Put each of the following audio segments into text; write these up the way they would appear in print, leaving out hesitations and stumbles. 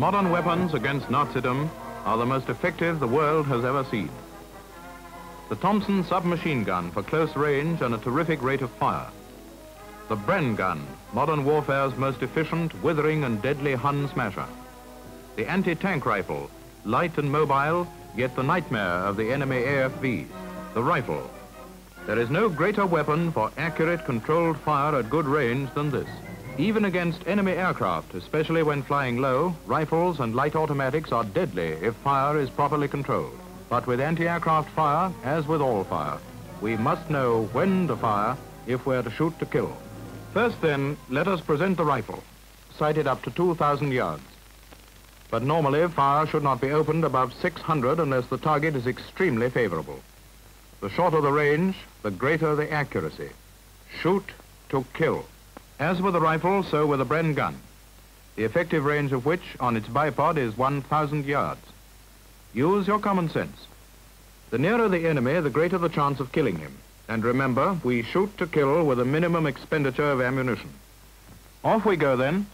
modern weapons against Nazism are the most effective the world has ever seen. The Thompson submachine gun for close range and a terrific rate of fire. The Bren gun, modern warfare's most efficient, withering and deadly Hun smasher. The anti-tank rifle, light and mobile, yet the nightmare of the enemy AFVs. The rifle. There is no greater weapon for accurate, controlled fire at good range than this. Even against enemy aircraft, especially when flying low, rifles and light automatics are deadly if fire is properly controlled. But with anti-aircraft fire, as with all fire, we must know when to fire if we're to shoot to kill. First then, let us present the rifle, sighted up to 2,000 yards. But normally, fire should not be opened above 600 unless the target is extremely favorable. The shorter the range, the greater the accuracy. Shoot to kill. As with the rifle, so with the Bren gun, the effective range of which on its bipod is 1,000 yards. Use your common sense. The nearer the enemy, the greater the chance of killing him. And remember, we shoot to kill with a minimum expenditure of ammunition. Off we go then,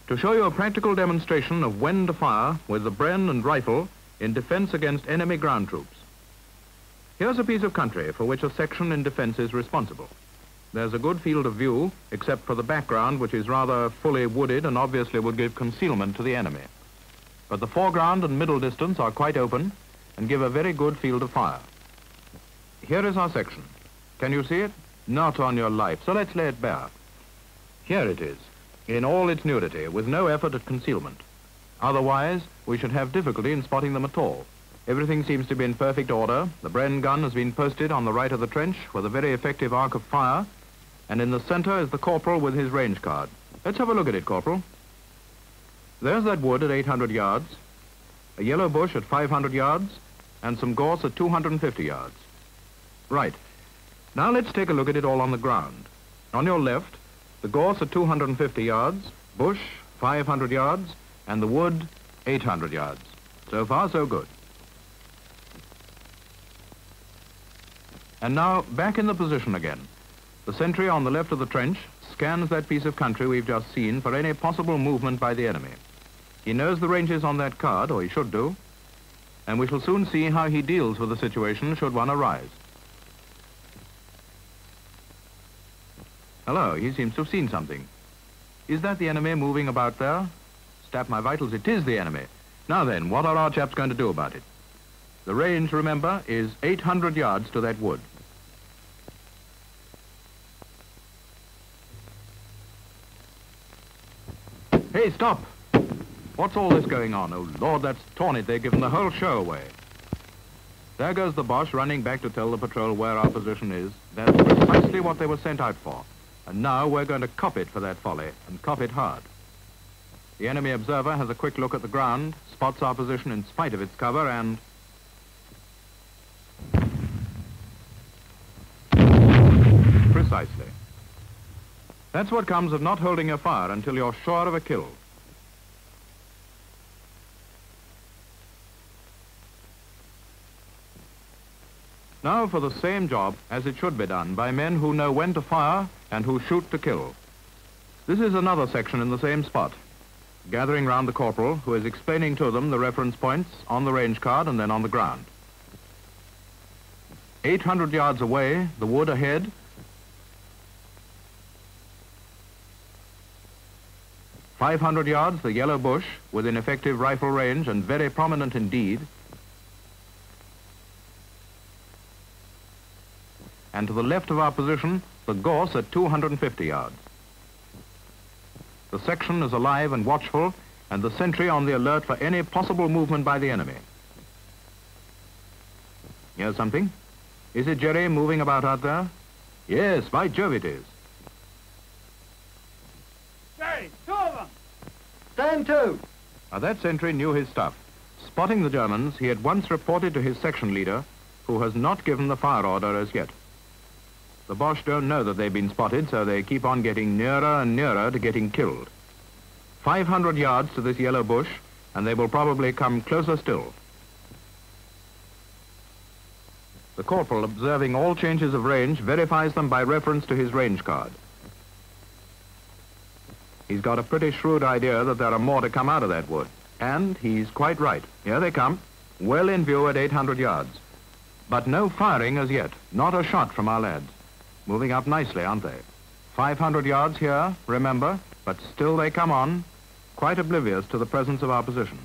to show you a practical demonstration of when to fire with the Bren and rifle in defense against enemy ground troops. Here's a piece of country for which a section in defense is responsible. There's a good field of view, except for the background, which is rather fully wooded and obviously would give concealment to the enemy. But the foreground and middle distance are quite open and give a very good field of fire. Here is our section. Can you see it? Not on your life, so let's lay it bare. Here it is, in all its nudity, with no effort at concealment. Otherwise, we should have difficulty in spotting them at all. Everything seems to be in perfect order. The Bren gun has been posted on the right of the trench with a very effective arc of fire, and in the center is the corporal with his range card. Let's have a look at it, Corporal. There's that wood at 800 yards, a yellow bush at 500 yards, and some gorse at 250 yards. Right. Now let's take a look at it all on the ground. On your left, the gorse at 250 yards, bush 500 yards, and the wood 800 yards. So far, so good. And now, back in the position again. The sentry on the left of the trench scans that piece of country we've just seen for any possible movement by the enemy. He knows the ranges on that card, or he should do, and we shall soon see how he deals with the situation should one arise. Hello, he seems to have seen something. Is that the enemy moving about there? Stab my vitals, it is the enemy. Now then, what are our chaps going to do about it? The range, remember, is 800 yards to that wood. Hey, stop! What's all this going on? Oh, Lord, that's torn it. They've given the whole show away. There goes the Boche running back to tell the patrol where our position is. That's precisely what they were sent out for. And now we're going to cop it for that folly, and cop it hard. The enemy observer has a quick look at the ground, spots our position in spite of its cover, and... Precisely. That's what comes of not holding your fire until you're sure of a kill. Now for the same job as it should be done by men who know when to fire and who shoot to kill. This is another section in the same spot, gathering round the corporal who is explaining to them the reference points on the range card and then on the ground. 800 yards away, the wood ahead. 500 yards, the yellow bush, within effective rifle range and very prominent indeed. And to the left of our position, the gorse at 250 yards. The section is alive and watchful, and the sentry on the alert for any possible movement by the enemy. Here's something. Is it Jerry moving about out there? Yes, by Jove it is. Jerry, two of them! Stand to! Now that sentry knew his stuff. Spotting the Germans, he at once reported to his section leader, who has not given the fire order as yet. The Boche don't know that they've been spotted, so they keep on getting nearer and nearer to getting killed. 500 yards to this yellow bush, and they will probably come closer still. The corporal, observing all changes of range, verifies them by reference to his range card. He's got a pretty shrewd idea that there are more to come out of that wood. And he's quite right. Here they come, well in view at 800 yards. But no firing as yet, not a shot from our lads. Moving up nicely, aren't they? 500 yards here, remember, but still they come on, quite oblivious to the presence of our position.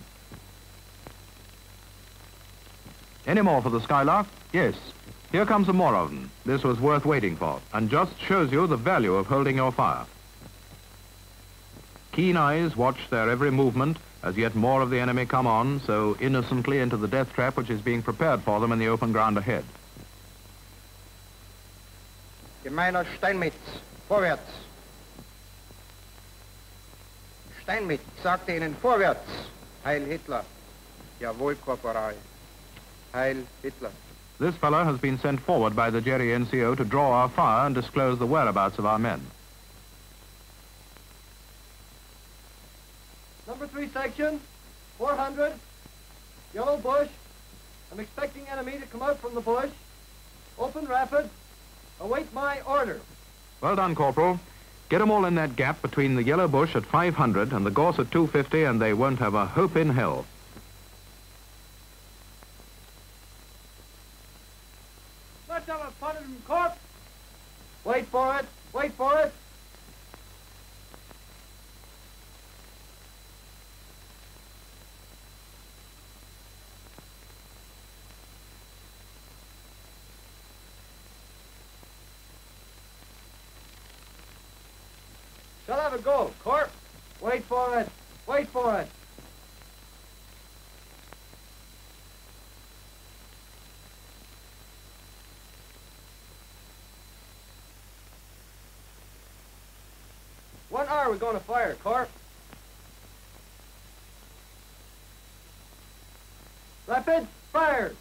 Any more for the Skylark? Yes. Here comes some more of them. This was worth waiting for, and just shows you the value of holding your fire. Keen eyes watch their every movement as yet more of the enemy come on so innocently into the death trap which is being prepared for them in the open ground ahead. Gemeiner Steinmetz, vorwärts. Steinmetz, sagte Ihnen vorwärts. Heil Hitler. Jawohl, Korporal. Heil Hitler. This fellow has been sent forward by the Jerry NCO to draw our fire and disclose the whereabouts of our men. Number 3 section, 400, yellow bush. I'm expecting enemy to come out from the bush. Open rapid. Await my order. Well done, Corporal. Get them all in that gap between the yellow bush at 500 and the gorse at 250 and they won't have a hope in hell. Let's have a put in corp. Wait for it. Wait for it. Shall have a go, Corp. Wait for it. Wait for it. What are we going to fire, Corp? Rapid fire.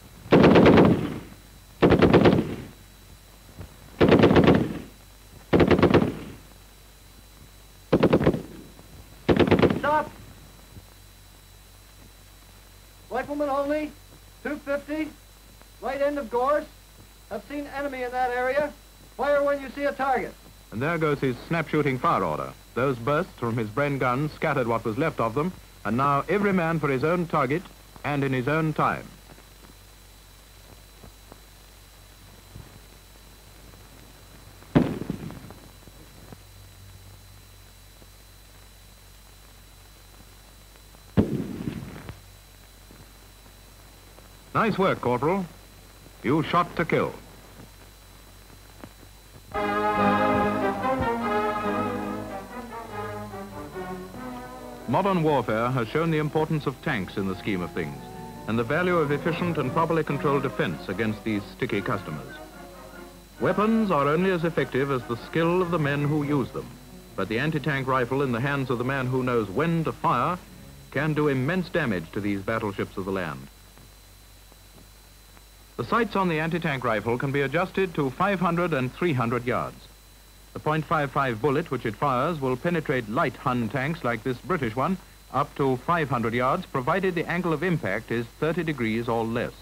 Stop. Riflemen only, 250, right end of gorse. Have seen enemy in that area. Fire when you see a target. And there goes his snap-shooting fire order. Those bursts from his Bren guns scattered what was left of them, and now every man for his own target and in his own time. Nice work, Corporal. You shot to kill. Modern warfare has shown the importance of tanks in the scheme of things, and the value of efficient and properly controlled defense against these sticky customers. Weapons are only as effective as the skill of the men who use them, but the anti-tank rifle in the hands of the man who knows when to fire can do immense damage to these battleships of the land. The sights on the anti-tank rifle can be adjusted to 500 and 300 yards. The .55 bullet which it fires will penetrate light Hun tanks like this British one up to 500 yards, provided the angle of impact is 30 degrees or less.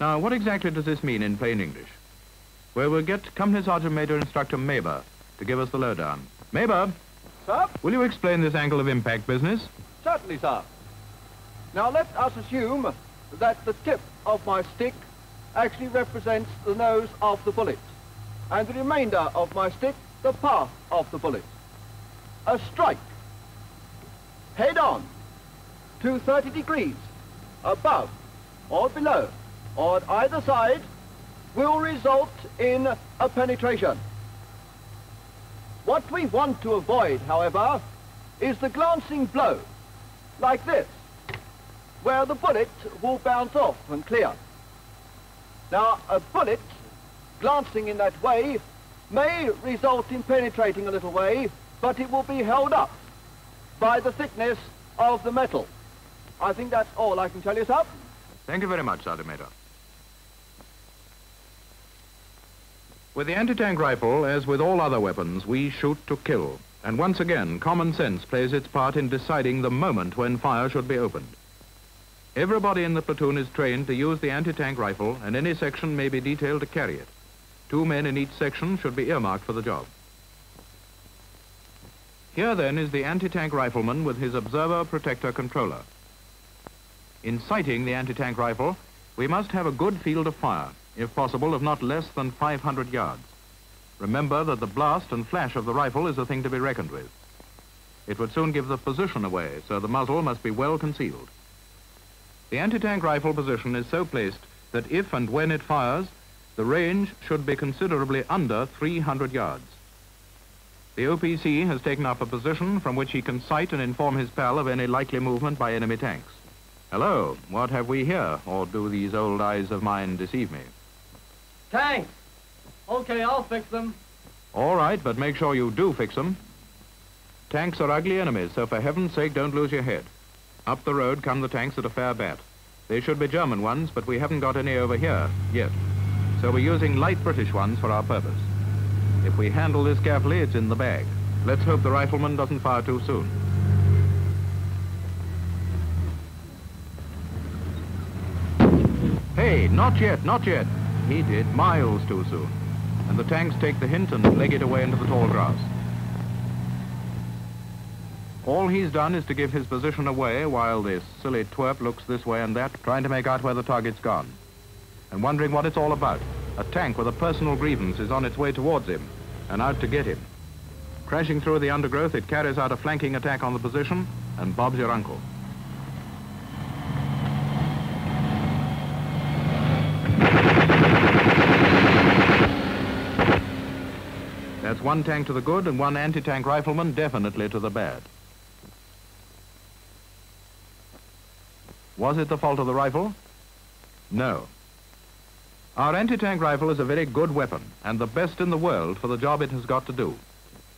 Now, what exactly does this mean in plain English? Well, we'll get Company Sergeant Major Instructor Maber to give us the lowdown. Maber, Sir? will you explain this angle of impact business? Certainly, sir. Now let us assume that the tip of my stick actually represents the nose of the bullet, and the remainder of my stick the path of the bullet. A strike, head on, to 30 degrees, above or below, or at either side, will result in a penetration. What we want to avoid, however, is the glancing blow, like this, where the bullet will bounce off and clear. Now, a bullet glancing in that way may result in penetrating a little way, but it will be held up by the thickness of the metal. I think that's all I can tell you, sir. Thank you very much, Sergeant Major. With the anti-tank rifle, as with all other weapons, we shoot to kill. And once again, common sense plays its part in deciding the moment when fire should be opened. Everybody in the platoon is trained to use the anti-tank rifle, and any section may be detailed to carry it. 2 men in each section should be earmarked for the job. Here then is the anti-tank rifleman with his observer protector controller. In sighting the anti-tank rifle, we must have a good field of fire, if possible of not less than 500 yards. Remember that the blast and flash of the rifle is a thing to be reckoned with. It would soon give the position away, so the muzzle must be well concealed. The anti-tank rifle position is so placed that if and when it fires, the range should be considerably under 300 yards. The OPC has taken up a position from which he can sight and inform his pal of any likely movement by enemy tanks. Hello, what have we here? Or do these old eyes of mine deceive me? Tanks! Okay, I'll fix them. All right, but make sure you do fix them. Tanks are ugly enemies, so for heaven's sake, don't lose your head. Up the road come the tanks at a fair bat. They should be German ones, but we haven't got any over here, yet. So we're using light British ones for our purpose. If we handle this carefully, it's in the bag. Let's hope the rifleman doesn't fire too soon. Hey, not yet, not yet. He did miles too soon. And the tanks take the hint and leg it away into the tall grass. All he's done is to give his position away while this silly twerp looks this way and that, trying to make out where the target's gone. And wondering what it's all about. A tank with a personal grievance is on its way towards him and out to get him. Crashing through the undergrowth, it carries out a flanking attack on the position, and Bob's your uncle. That's one tank to the good and one anti-tank rifleman definitely to the bad. Was it the fault of the rifle? No. Our anti-tank rifle is a very good weapon and the best in the world for the job it has got to do.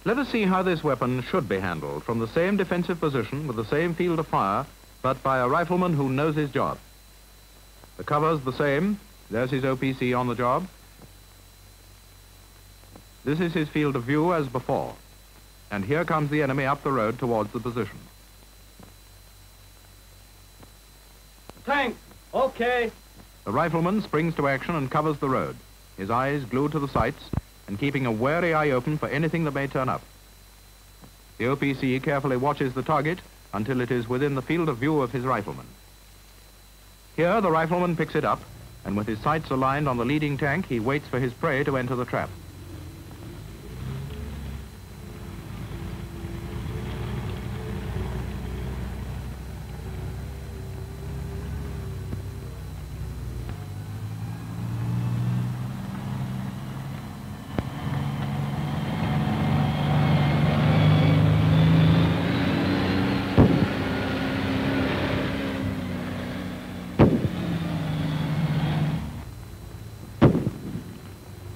Let us see how this weapon should be handled from the same defensive position with the same field of fire, but by a rifleman who knows his job. The cover's the same. There's his OPC on the job. This is his field of view as before. And here comes the enemy up the road towards the position. Tank! Okay! The rifleman springs to action and covers the road, his eyes glued to the sights and keeping a wary eye open for anything that may turn up. The OPC carefully watches the target until it is within the field of view of his rifleman. Here the rifleman picks it up, and with his sights aligned on the leading tank, he waits for his prey to enter the trap.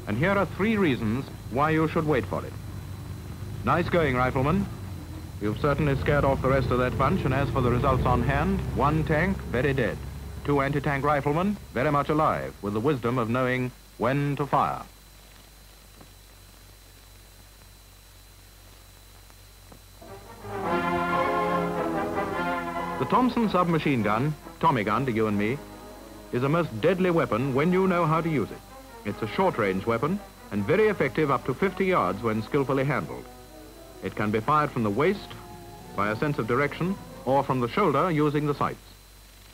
And here are 3 reasons why you should wait for it. Nice going, rifleman. You've certainly scared off the rest of that bunch, and as for the results on hand, 1 tank, very dead. 2 anti-tank riflemen, very much alive, with the wisdom of knowing when to fire. The Thompson submachine gun, Tommy gun to you and me, is a most deadly weapon when you know how to use it. It's a short-range weapon and very effective up to 50 yards when skillfully handled. It can be fired from the waist by a sense of direction or from the shoulder using the sights.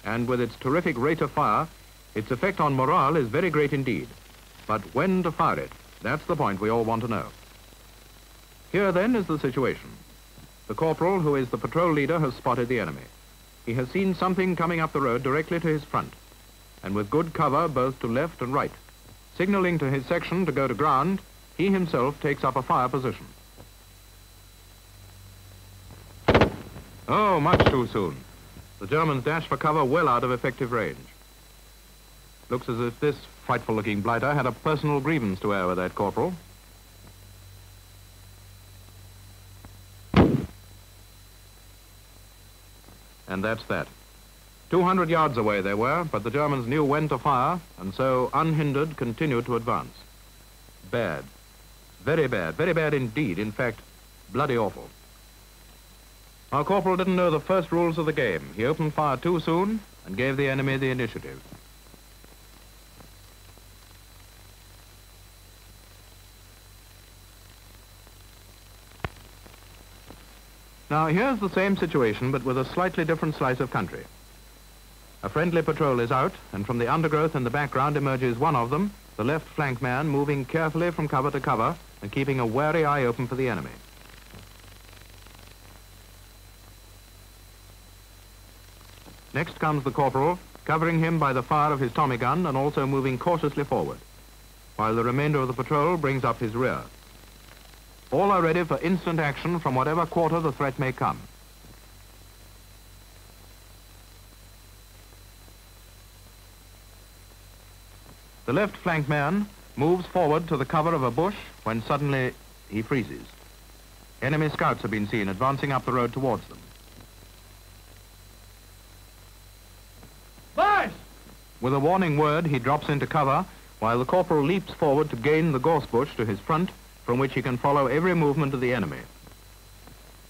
And with its terrific rate of fire, its effect on morale is very great indeed. But when to fire it, that's the point we all want to know. Here then is the situation. The corporal, who is the patrol leader, has spotted the enemy. He has seen something coming up the road directly to his front, and with good cover both to left and right. Signaling to his section to go to ground, he himself takes up a fire position. Oh, much too soon. The Germans dash for cover well out of effective range. Looks as if this frightful-looking blighter had a personal grievance to air with that corporal. And that's that. 200 yards away they were, but the Germans knew when to fire, and so, unhindered, continued to advance. Bad. Very bad indeed. In fact, bloody awful. Our corporal didn't know the first rules of the game. He opened fire too soon and gave the enemy the initiative. Now, here's the same situation, but with a slightly different slice of country. A friendly patrol is out, and from the undergrowth in the background emerges one of them, the left flank man, moving carefully from cover to cover and keeping a wary eye open for the enemy. Next comes the corporal, covering him by the fire of his Tommy gun and also moving cautiously forward, while the remainder of the patrol brings up his rear. All are ready for instant action from whatever quarter the threat may come. The left flank man moves forward to the cover of a bush when suddenly he freezes. Enemy scouts have been seen advancing up the road towards them. Boys! With a warning word, he drops into cover while the corporal leaps forward to gain the gorse bush to his front, from which he can follow every movement of the enemy.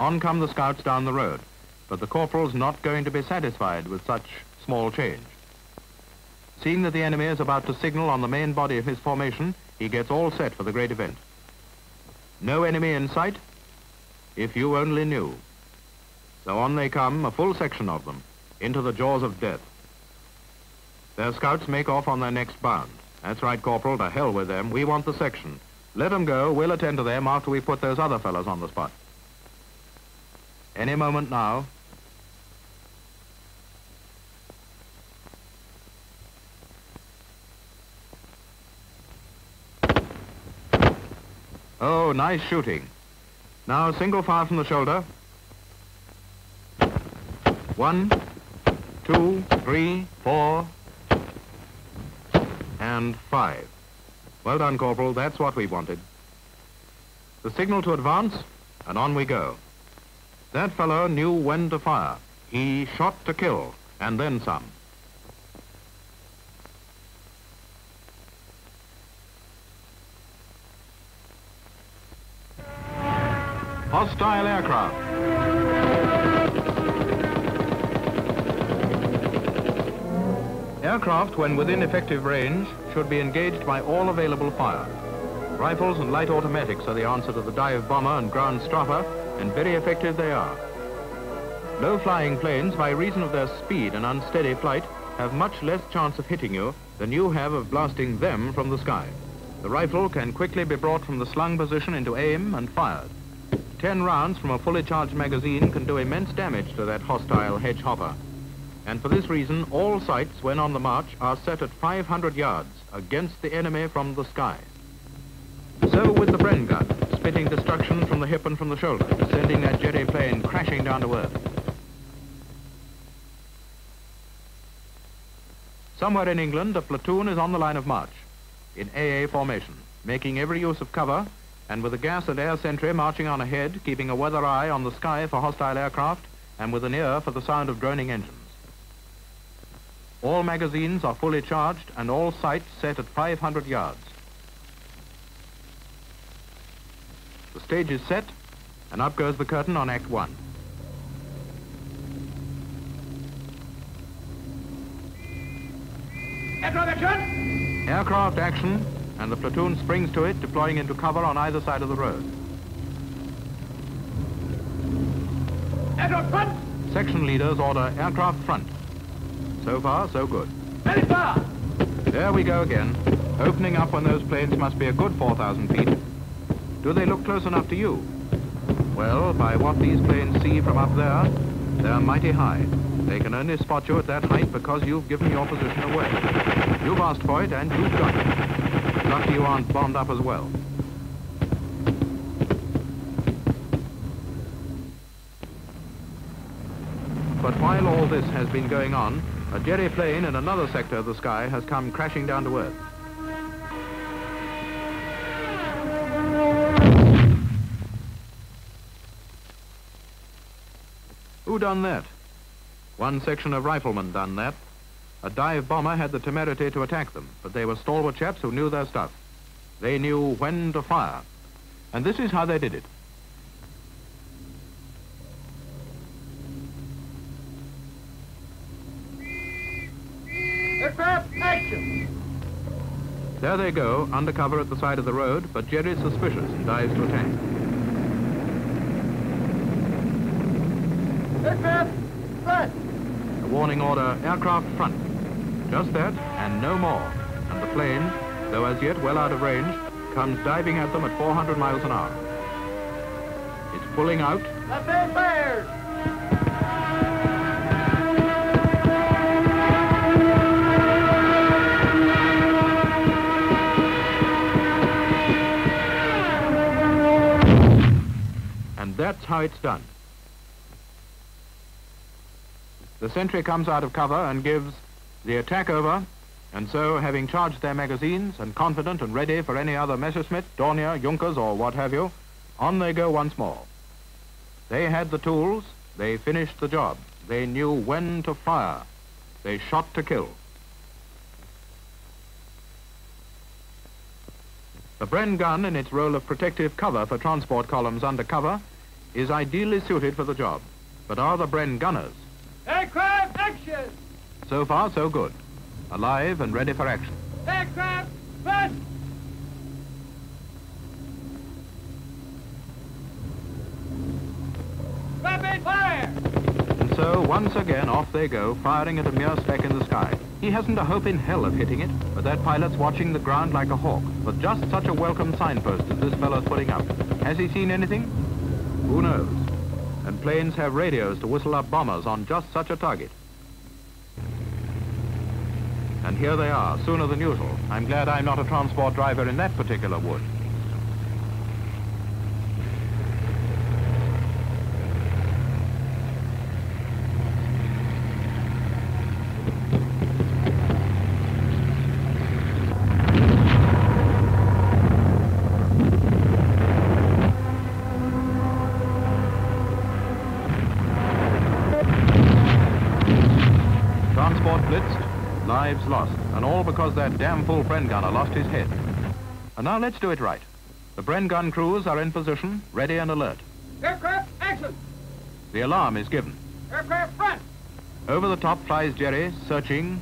On come the scouts down the road, but the corporal's not going to be satisfied with such small change. Seeing that the enemy is about to signal on the main body of his formation, he gets all set for the great event. No enemy in sight? If you only knew. So on they come, a full section of them, into the jaws of death. Their scouts make off on their next bound. That's right, Corporal, to hell with them. We want the section. Let them go, we'll attend to them after we put those other fellows on the spot. Any moment now. Oh, nice shooting. Now, single fire from the shoulder. 1, 2, 3, 4, and 5. Well done, Corporal. That's what we wanted. The signal to advance, and on we go. That fellow knew when to fire. He shot to kill, and then some. Hostile aircraft. Aircraft, when within effective range, should be engaged by all available fire. Rifles and light automatics are the answer to the dive bomber and ground strapper, and very effective they are. Low-flying planes, by reason of their speed and unsteady flight, have much less chance of hitting you than you have of blasting them from the sky. The rifle can quickly be brought from the slung position into aim and fired. 10 rounds from a fully charged magazine can do immense damage to that hostile hedge hopper. And for this reason, all sights, when on the march, are set at 500 yards against the enemy from the sky. So with the Bren gun, spitting destruction from the hip and from the shoulder, sending that Jerry plane crashing down to earth. Somewhere in England, a platoon is on the line of march, in AA formation, making every use of cover, and with a gas and air sentry marching on ahead, keeping a weather eye on the sky for hostile aircraft, and with an ear for the sound of droning engines. All magazines are fully charged and all sights set at 500 yards. The stage is set, and up goes the curtain on Act 1. Aircraft action! Aircraft action, and the platoon springs to it, deploying into cover on either side of the road. Aircraft front! Section leaders order aircraft front. So far, so good. Ready fire! There we go again, opening up when those planes must be a good 4,000 feet. Do they look close enough to you? Well, by what these planes see from up there, they're mighty high. They can only spot you at that height because you've given your position away. You've asked for it, and you've got it. Lucky you aren't bombed up as well. But while all this has been going on, a Jerry plane in another sector of the sky has come crashing down to earth. Who done that? One section of riflemen done that. A dive bomber had the temerity to attack them, but they were stalwart chaps who knew their stuff. They knew when to fire. And this is how they did it. Aircraft action! There they go, under cover at the side of the road, but Jerry's suspicious and dives to attack. Aircraft, front. A warning order, aircraft front. Just that, and no more. And the plane, though as yet well out of range, comes diving at them at 400 miles an hour. It's pulling out. Left hand fires. And that's how it's done. The sentry comes out of cover and gives the attack over, and so, having charged their magazines and confident and ready for any other Messerschmitt, Dornier, Junkers, or what have you, on they go once more. They had the tools, they finished the job. They knew when to fire. They shot to kill. The Bren gun, in its role of protective cover for transport columns under cover, is ideally suited for the job. But are the Bren gunners? Aircraft, action. So far, so good. Alive and ready for action. Aircraft, front. Rapid fire. And so, once again, off they go, firing at a mere speck in the sky. He hasn't a hope in hell of hitting it, but that pilot's watching the ground like a hawk, with just such a welcome signpost as this fellow's putting up. Has he seen anything? Who knows? And planes have radios to whistle up bombers on just such a target. And here they are, sooner than usual. I'm glad I'm not a transport driver in that particular wood. Transport blitzed, lives lost, and all because that damn fool Bren gunner lost his head. And now let's do it right. The Bren gun crews are in position, ready and alert. Aircraft, action. The alarm is given. Aircraft, front. Over the top flies Jerry, searching,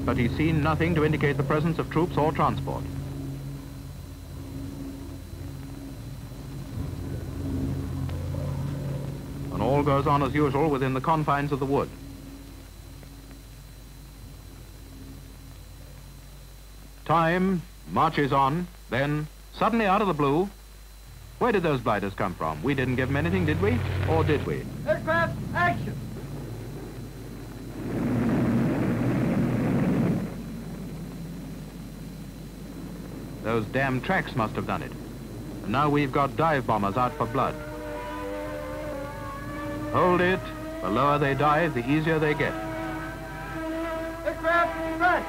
but he's seen nothing to indicate the presence of troops or transport. And all goes on as usual within the confines of the wood. Time marches on, then, suddenly out of the blue, where did those blighters come from? We didn't give them anything, did we? Or did we? Aircraft, action. Those damn tracks must have done it. And now we've got dive bombers out for blood. Hold it. The lower they dive, the easier they get. Aircraft, front.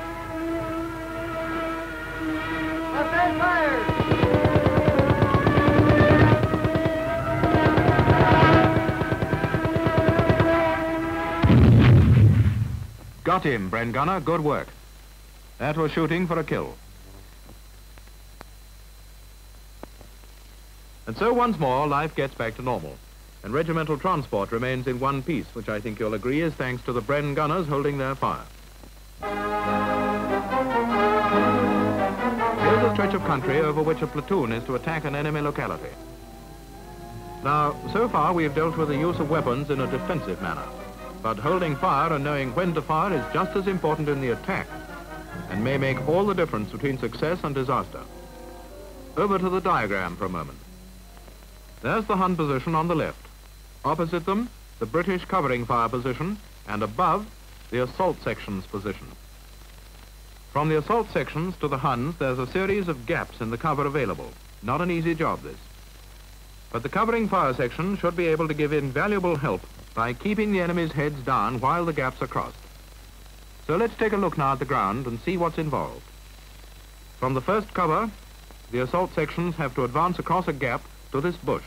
Left hand fires. Got him, Bren gunner. Good work. That was shooting for a kill. And so once more, life gets back to normal. And regimental transport remains in one piece, which I think you'll agree is thanks to the Bren gunners holding their fire. Here's a stretch of country over which a platoon is to attack an enemy locality. Now, so far we've dealt with the use of weapons in a defensive manner. But holding fire and knowing when to fire is just as important in the attack, and may make all the difference between success and disaster. Over to the diagram for a moment. There's the Hun position on the left. Opposite them, the British covering fire position, and above, the assault section's position. From the assault sections to the Huns, there's a series of gaps in the cover available. Not an easy job, this. But the covering fire section should be able to give invaluable help by keeping the enemy's heads down while the gaps are crossed. So let's take a look now at the ground and see what's involved. From the first cover, the assault sections have to advance across a gap to this bush.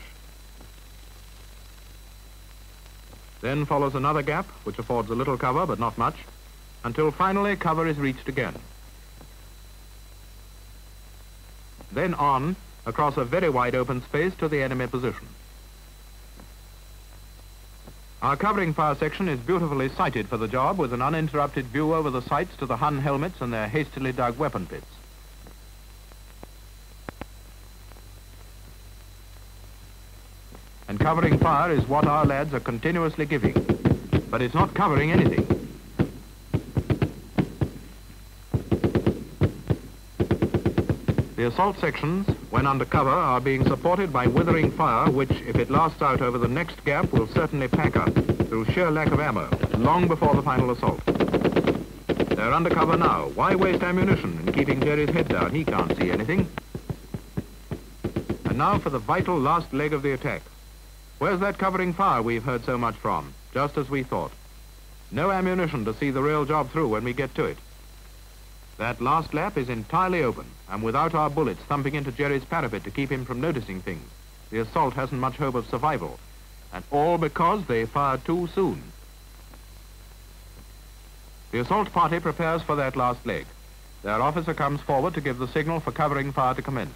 Then follows another gap, which affords a little cover, but not much, until finally cover is reached again. Then on, across a very wide open space to the enemy position. Our covering fire section is beautifully sited for the job, with an uninterrupted view over the sights to the Hun helmets and their hastily dug weapon pits. and covering fire is what our lads are continuously giving. But it's not covering anything. The assault sections, when under cover, are being supported by withering fire, which, if it lasts out over the next gap, will certainly pack up through sheer lack of ammo, long before the final assault. They're under cover now. Why waste ammunition in keeping Jerry's head down? He can't see anything. And now for the vital last leg of the attack. Where's that covering fire we've heard so much from? Just as we thought. No ammunition to see the real job through when we get to it. That last lap is entirely open, and without our bullets thumping into Jerry's parapet to keep him from noticing things, the assault hasn't much hope of survival. And all because they fired too soon. The assault party prepares for that last leg. Their officer comes forward to give the signal for covering fire to commence.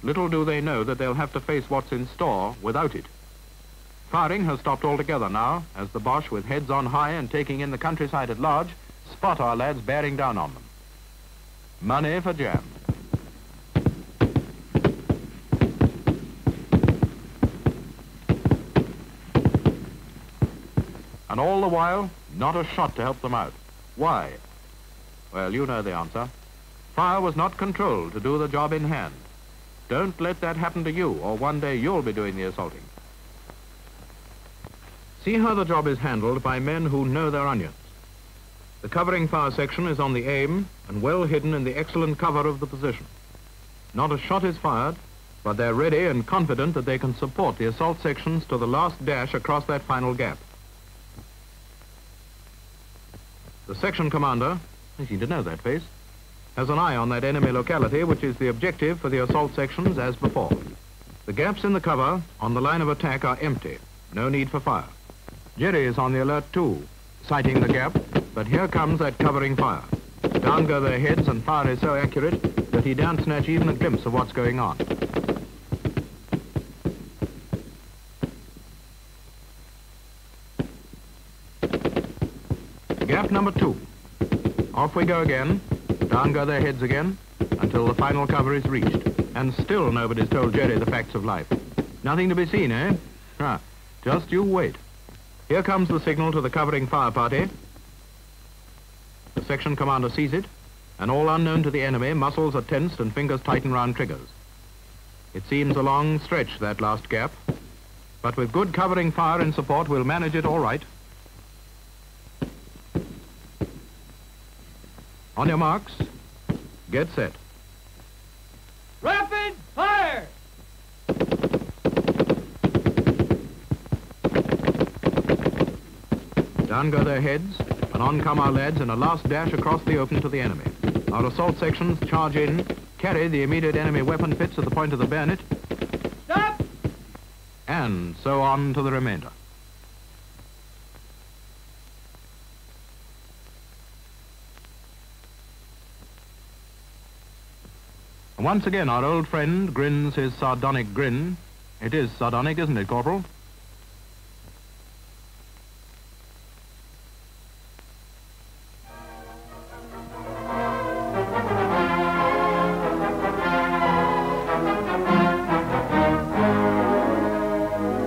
Little do they know that they'll have to face what's in store without it. Firing has stopped altogether now, as the Boche, with heads on high and taking in the countryside at large, spot our lads bearing down on them. Money for jam. And all the while, not a shot to help them out. Why? Well, you know the answer. Fire was not controlled to do the job in hand. Don't let that happen to you, or one day you'll be doing the assaulting. See how the job is handled by men who know their onions. The covering fire section is on the aim and well hidden in the excellent cover of the position. Not a shot is fired, but they're ready and confident that they can support the assault sections to the last dash across that final gap. The section commander, I seem to know that face, has an eye on that enemy locality, which is the objective for the assault sections as before. The gaps in the cover on the line of attack are empty. No need for fire. Jerry is on the alert too, sighting the gap, but here comes that covering fire. Down go their heads, and fire is so accurate that he daren't snatch even a glimpse of what's going on. Gap number 2. Off we go again. Down go their heads again, until the final cover is reached. And still nobody's told Jerry the facts of life. Nothing to be seen, eh? Just you wait. Here comes the signal to the covering fire party. The section commander sees it, and all unknown to the enemy, muscles are tensed and fingers tighten round triggers. It seems a long stretch, that last gap, but with good covering fire in support, we'll manage it all right. On your marks, get set. Rapid fire! Down go their heads, and on come our lads in a last dash across the open to the enemy. Our assault sections charge in, carry the immediate enemy weapon pits at the point of the bayonet. Stop! And so on to the remainder. And once again, our old friend grins his sardonic grin. It is sardonic, isn't it, Corporal?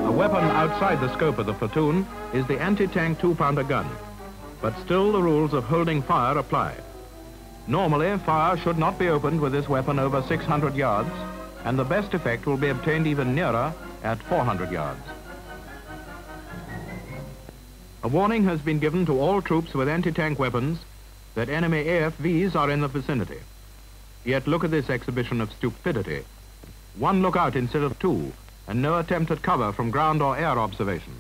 A weapon outside the scope of the platoon is the anti-tank 2-pounder gun. But still the rules of holding fire apply. Normally, fire should not be opened with this weapon over 600 yards, and the best effect will be obtained even nearer at 400 yards. A warning has been given to all troops with anti-tank weapons that enemy AFVs are in the vicinity. Yet look at this exhibition of stupidity. One lookout instead of 2, and no attempt at cover from ground or air observation.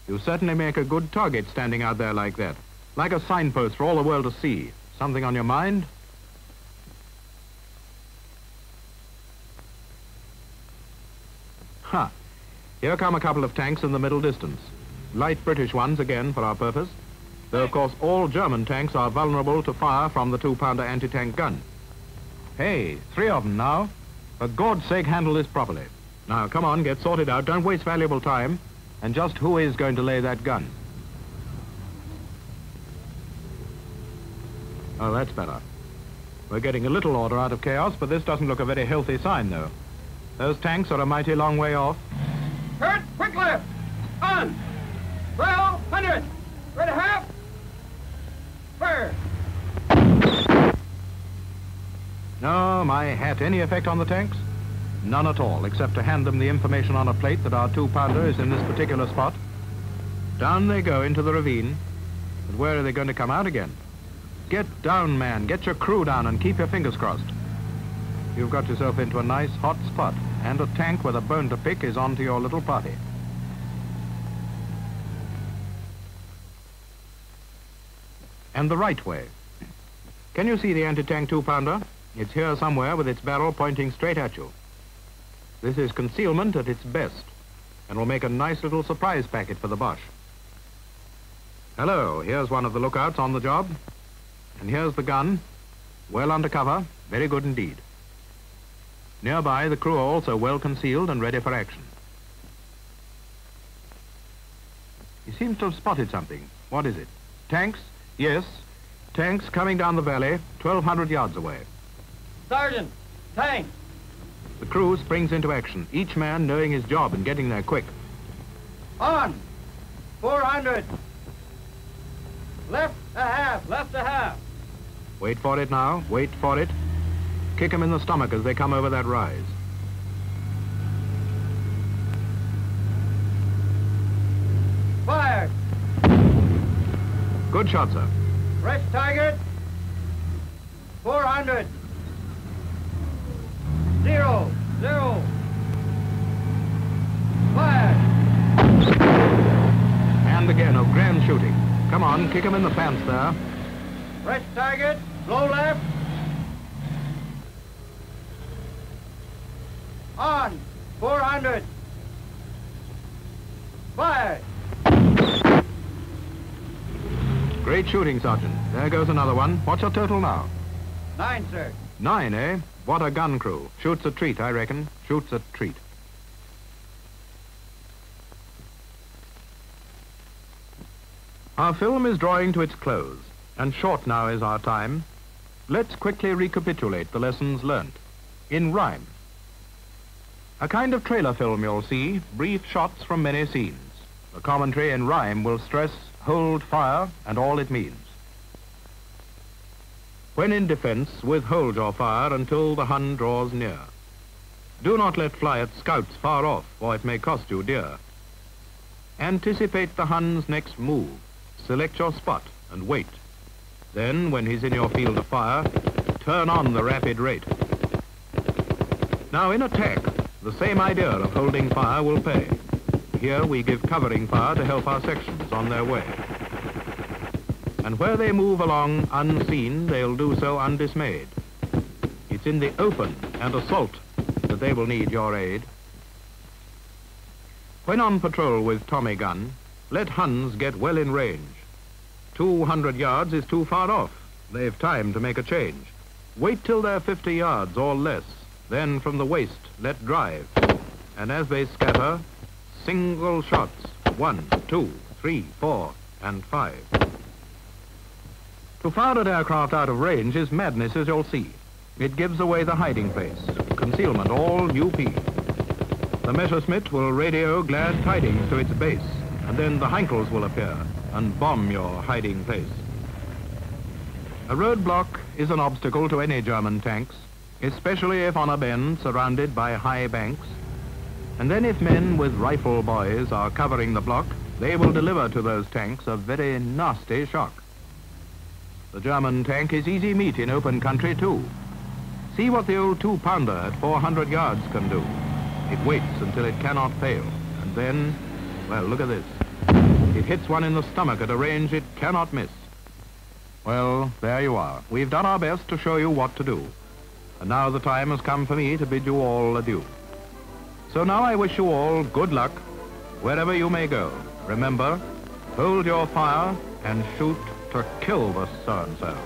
You certainly make a good target standing out there like that, like a signpost for all the world to see. Something on your mind? Here come a couple of tanks in the middle distance. Light British ones again for our purpose, though of course all German tanks are vulnerable to fire from the 2-pounder anti-tank gun. Hey, 3 of them now. For God's sake, handle this properly. Now, come on, get sorted out, don't waste valuable time. And just who is going to lay that gun? Oh, that's better. We're getting a little order out of chaos, but this doesn't look a very healthy sign, though. Those tanks are a mighty long way off. Kurt, quick left. On. 1200. Ready half. Fire. No, my hat, any effect on the tanks? None at all, except to hand them the information on a plate that our 2-pounder is in this particular spot. Down they go into the ravine. But where are they going to come out again? Get down, man. Get your crew down and keep your fingers crossed. You've got yourself into a nice hot spot, and a tank with a bone to pick is on to your little party. And the right way. Can you see the anti-tank 2-pounder? It's here somewhere with its barrel pointing straight at you. This is concealment at its best, and will make a nice little surprise packet for the Boche. Hello, here's one of the lookouts on the job. And here's the gun, well under cover, very good indeed. Nearby, the crew are also well concealed and ready for action. He seems to have spotted something. What is it? Tanks? Yes, tanks coming down the valley, 1,200 yards away. Sergeant, tank. The crew springs into action, each man knowing his job and getting there quick. On. 400. Left a half, left a half. Wait for it now, wait for it. Kick them in the stomach as they come over that rise. Fire. Good shot, sir. Fresh target. 400. 0, 0. Fire. And again, of grand shooting. Come on, kick him in the pants there. Fresh target. Low left. On. 400. Fire. Great shooting, Sergeant. There goes another one. What's your total now? 9, sir. 9, eh? What a gun crew. Shoots a treat, I reckon. Shoots a treat. Our film is drawing to its close, and short now is our time. Let's quickly recapitulate the lessons learnt. In rhyme. A kind of trailer film, you'll see, brief shots from many scenes. The commentary in rhyme will stress hold fire and all it means. When in defense, withhold your fire until the Hun draws near. Do not let fly at scouts far off, or it may cost you dear. Anticipate the Hun's next move. Select your spot and wait. Then, when he's in your field of fire, turn on the rapid rate. Now, in attack, the same idea of holding fire will pay. Here we give covering fire to help our sections on their way. And where they move along unseen, they'll do so undismayed. It's in the open and assault that they will need your aid. When on patrol with Tommy gun, let Huns get well in range. 200 yards is too far off. They've time to make a change. Wait till they're 50 yards or less. Then from the waist, let drive. And as they scatter, single shots. 1, 2, 3, 4, and 5. To fire at aircraft out of range is madness, as you'll see. It gives away the hiding place. Concealment, all UP. The Messerschmitt will radio glad tidings to its base, and then the Heinkels will appear and bomb your hiding place. A roadblock is an obstacle to any German tanks, especially if on a bend surrounded by high banks. And then if men with rifle boys are covering the block, they will deliver to those tanks a very nasty shock. The German tank is easy meat in open country too. See what the old 2-pounder at 400 yards can do. It waits until it cannot fail, and then, well, look at this. It hits one in the stomach at a range it cannot miss. Well, there you are. We've done our best to show you what to do. And now the time has come for me to bid you all adieu. So now I wish you all good luck, wherever you may go. Remember, hold your fire and shoot to kill the so-and-so.